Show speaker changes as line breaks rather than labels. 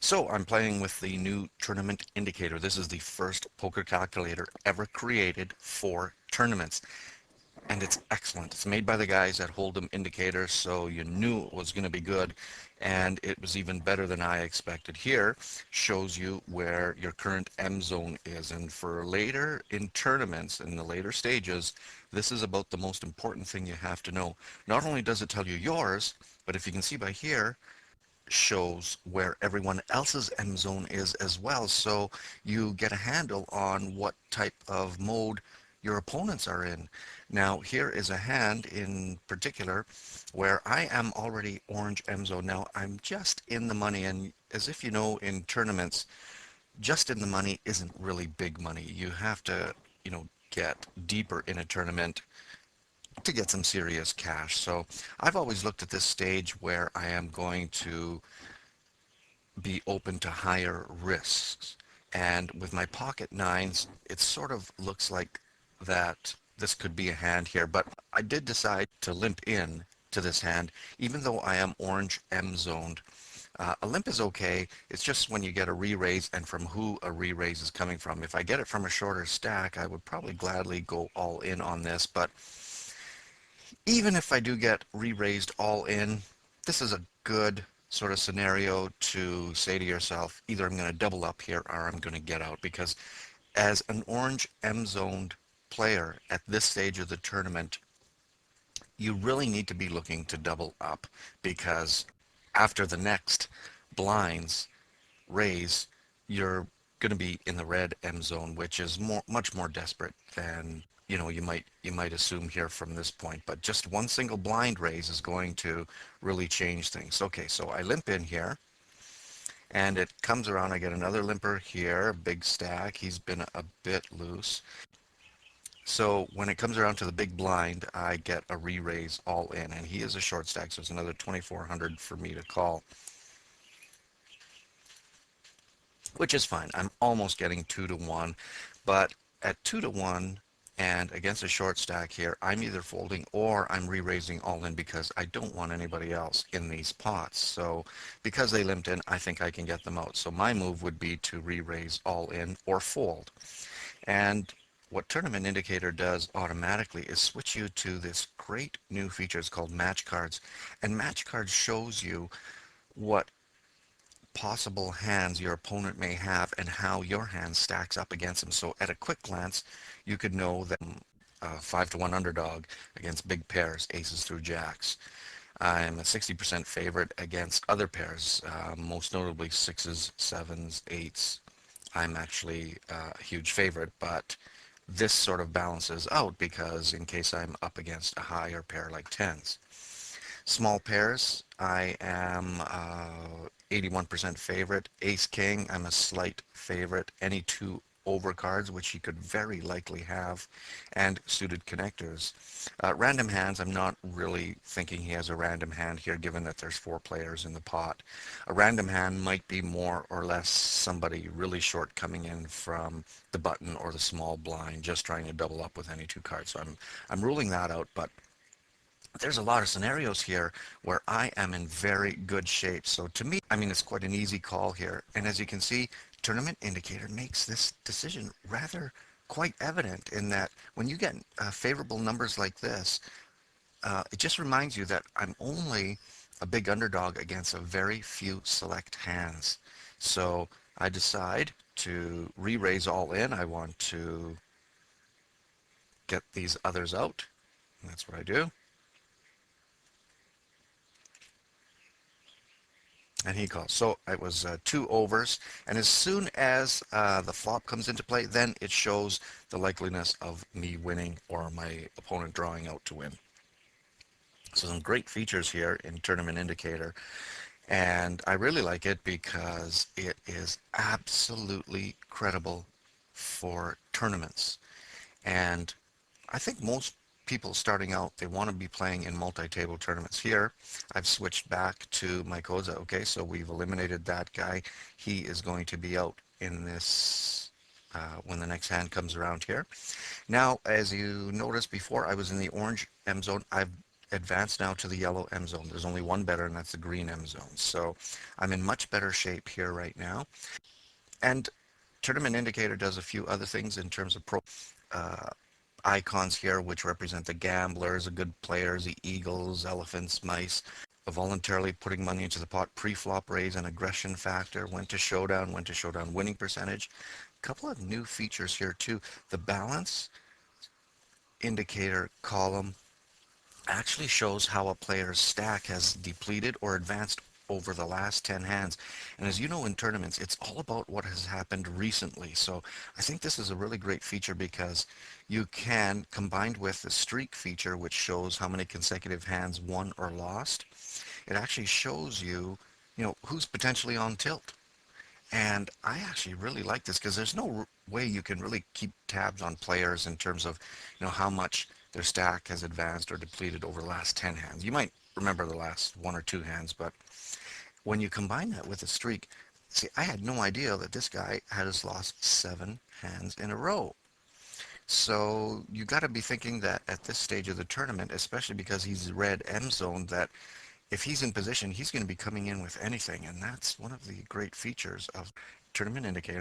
So I'm playing with the new Tournament Indicator. This is the first poker calculator ever created for tournaments, and it's excellent. It's made by the guys at Hold'em Indicator, so you knew it was going to be good, and it was even better than I expected. Here shows you where your current M zone is, and for later in tournaments, in the later stages, this is about the most important thing you have to know. Not only does it tell you yours, but if you can see by here, shows where everyone else's M zone is as well. So you get a handle on what type of mode your opponents are in. Now here is a hand in particular where I am already orange M zone. Now I'm just in the money, and as if you know, in tournaments, just in the money isn't really big money. You have to, get deeper in a tournament to get some serious cash. So I've always looked at this stage where I am going to be open to higher risks. And with my pocket nines, it sort of looks like that this could be a hand here, but I did decide to limp in to this hand, even though I am orange M zoned. A limp is okay. It's just when you get a re-raise and from who a re-raise is coming from. If I get it from a shorter stack, I would probably gladly go all in on this, but even if I do get re-raised all in, this is a good sort of scenario to say to yourself, either I'm going to double up here or I'm going to get out, because as an orange M-zoned player at this stage of the tournament, you really need to be looking to double up, because after the next blinds raise, you're going to be in the red M zone, which is much more desperate than you might assume here from this point. But just one single blind raise is going to really change things. Okay, so I limp in here, and it comes around. I get another limper here, a big stack. He's been a bit loose. So when it comes around to the big blind, I get a re-raise all in, and he is a short stack, so it's another 2,400 for me to call, which is fine. I'm almost getting 2 to 1, but at 2 to 1 and against a short stack here, I'm either folding or I'm re-raising all in, because I don't want anybody else in these pots. So because they limped in, I think I can get them out. So my move would be to re-raise all in or fold. And what Tournament Indicator does automatically is switch you to this great new feature. It's called Match Cards. And Match Cards shows you what possible hands your opponent may have and how your hand stacks up against them. So at a quick glance, you could know that 5 to 1 underdog against big pairs, aces through jacks. I'm a 60% favorite against other pairs, most notably sixes, sevens, eights. I'm actually a huge favorite, but this sort of balances out, because in case I'm up against a higher pair like tens. Small pairs, I am 81% favorite. Ace King, I'm a slight favorite. Any two overcards, which he could very likely have, and suited connectors. Random hands, I'm not really thinking he has a random hand here, given that there's 4 players in the pot. A random hand might be more or less somebody really short coming in from the button or the small blind, just trying to double up with any 2 cards. So I'm ruling that out, but there's a lot of scenarios here where I am in very good shape. So to me, I mean, it's quite an easy call here. And as you can see, Tournament Indicator makes this decision rather quite evident, in that when you get favorable numbers like this, it just reminds you that I'm only a big underdog against a very few select hands. So I decide to re-raise all in. I want to get these others out. And that's what I do. And he calls. So it was 2 overs. And as soon as the flop comes into play, then it shows the likeliness of me winning or my opponent drawing out to win. So some great features here in Tournament Indicator. And I really like it because it is absolutely credible for tournaments. And I think most people starting out, they want to be playing in multi-table tournaments. Here, I've switched back to my Koza. Okay, so we've eliminated that guy. He is going to be out in this when the next hand comes around here. Now, as you noticed before, I was in the orange M zone. I've advanced now to the yellow M zone. There's only one better, and that's the green M zone. So I'm in much better shape here right now. And Tournament Indicator does a few other things in terms of uh, icons here, which represent the gamblers, the good players, the eagles, elephants, mice, voluntarily putting money into the pot, pre-flop raise and aggression factor, when to showdown winning percentage. A couple of new features here too. The balance indicator column actually shows how a player's stack has depleted or advanced over the last 10 hands. And as you know, in tournaments, it's all about what has happened recently. So I think this is a really great feature because you can, combined with the streak feature, which shows how many consecutive hands won or lost, it actually shows you, who's potentially on tilt. And I actually really like this because there's no way you can really keep tabs on players in terms of, how much their stack has advanced or depleted over the last 10 hands. You might remember the last one or two hands, but when you combine that with a streak, see, I had no idea that this guy has lost 7 hands in a row. So you got to be thinking that at this stage of the tournament, especially because he's red M zone, that if he's in position, he's going to be coming in with anything, and that's one of the great features of Tournament Indicator.